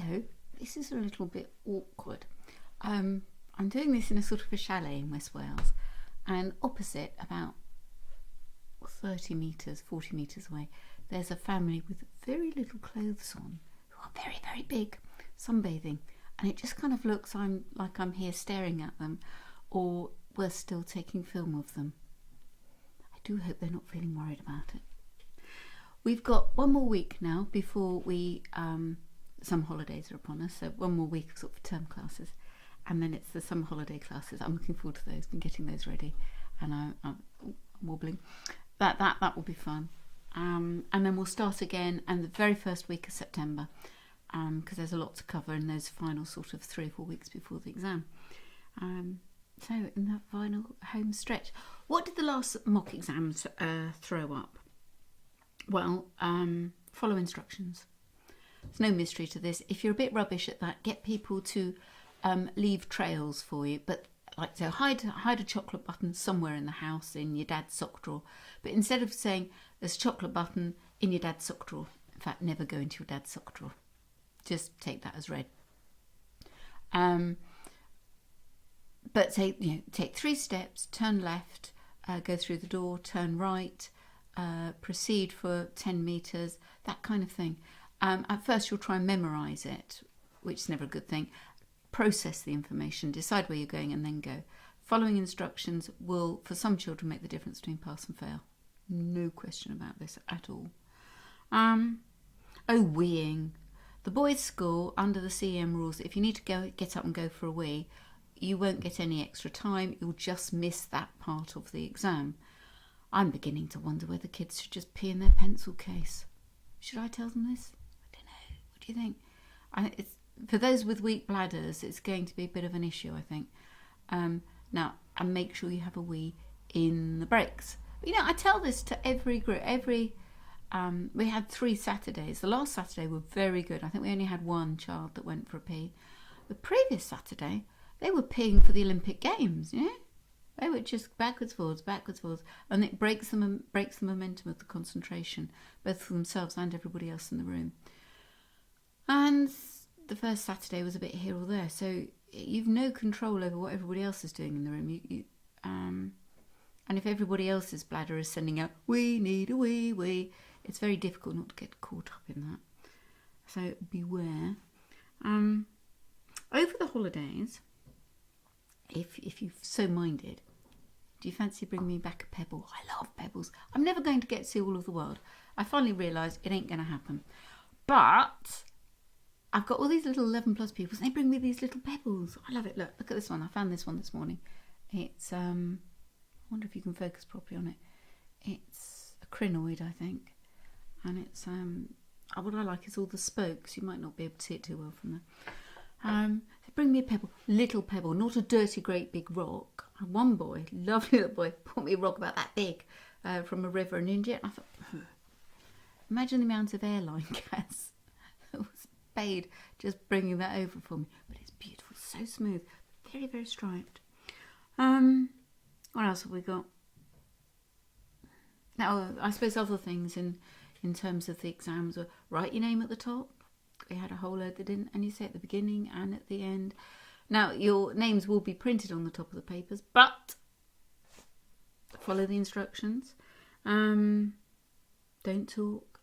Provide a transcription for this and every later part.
hello, this is a little bit awkward. I'm doing this in a sort of a chalet in West Wales, and opposite, about 30 metres, 40 metres away, there's a family with very little clothes on, who are very, very big, sunbathing, and it just kind of looks like I'm here staring at them, or we're still taking film of them. I do hope they're not feeling worried about it. We've got one more week now before we, some holidays are upon us, so one more week sort of term classes, and then it's the summer holiday classes. I'm looking forward to those, been getting those ready, and I'm wobbling. That will be fun. And then we'll start again, and the very first week of September, because there's a lot to cover in those final sort of 3 or 4 weeks before the exam. So in that final home stretch, what did the last mock exams throw up? Well, follow instructions. There's no mystery to this. If you're a bit rubbish at that, get people to leave trails for you. But like, so hide a chocolate button somewhere in the house, in your dad's sock drawer. But instead of saying there's a chocolate button in your dad's sock drawer, in fact, never go into your dad's sock drawer. Just take that as read. But take 3 steps, turn left, go through the door, turn right, proceed for 10 metres, that kind of thing. At first you'll try and memorise it, which is never a good thing. Process the information, decide where you're going, and then go. Following instructions will, for some children, make the difference between pass and fail. No question about this at all. Weeing. The boys' school, under the CEM rules, if you need to get up and go for a wee, you won't get any extra time. You'll just miss that part of the exam. I'm beginning to wonder whether kids should just pee in their pencil case. Should I tell them this? I don't know. What do you think? For those with weak bladders, it's going to be a bit of an issue, I think. Now, and make sure you have a wee in the breaks. I tell this to every group. We had 3 Saturdays. The last Saturday were very good. I think we only had 1 child that went for a pee. The previous Saturday, they were peeing for the Olympic Games, They were just backwards, forwards, and it breaks the momentum of the concentration, both for themselves and everybody else in the room. And the first Saturday was a bit here or there, so you've no control over what everybody else is doing in the room. And if everybody else's bladder is sending out, we need a wee, it's very difficult not to get caught up in that. So beware. Over the holidays, if you've so minded, do you fancy bringing me back a pebble? I love pebbles. I'm never going to get to see all of the world. I finally realised it ain't going to happen. But I've got all these little 11 plus pupils, and they bring me these little pebbles. I love it. Look at this one. I found this one this morning. It's, I wonder if you can focus properly on it. It's a crinoid, I think. And it's, what I like is all the spokes. You might not be able to see it too well from there. They bring me a pebble, little pebble, not a dirty, great big rock. And one boy, lovely little boy, brought me a rock about that big from a river in India. And I thought, imagine the amount of airline gas that was paid just bringing that over for me. But it's beautiful, so smooth, very, very striped. What else have we got? Now, I suppose other things in terms of the exams were write your name at the top. We had a whole load that didn't, and you say at the beginning and at the end. Now, your names will be printed on the top of the papers, but follow the instructions. Don't talk.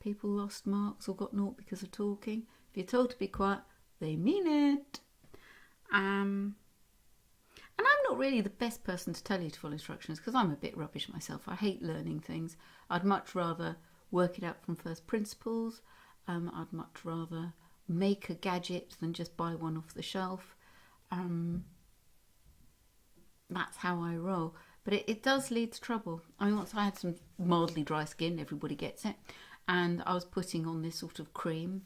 People lost marks or got naught because of talking. If you're told to be quiet, they mean it. And I'm not really the best person to tell you to follow instructions because I'm a bit rubbish myself. I hate learning things. I'd much rather work it out from first principles. I'd much rather make a gadget than just buy one off the shelf. That's how I roll. But it does lead to trouble. I mean, once I had some mildly dry skin, everybody gets it, and I was putting on this sort of cream,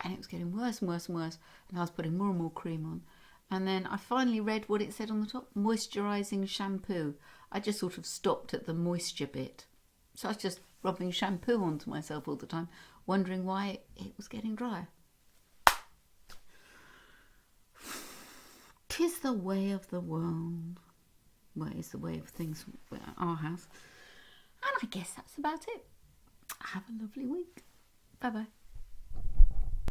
and it was getting worse and worse and worse, and I was putting more and more cream on. And then I finally read what it said on the top, moisturising shampoo. I just sort of stopped at the moisture bit. So I was just rubbing shampoo onto myself all the time, wondering why it was getting dry. 'Tis the way of the world. Well, it's the way of things at our house. And I guess that's about it. Have a lovely week. Bye-bye.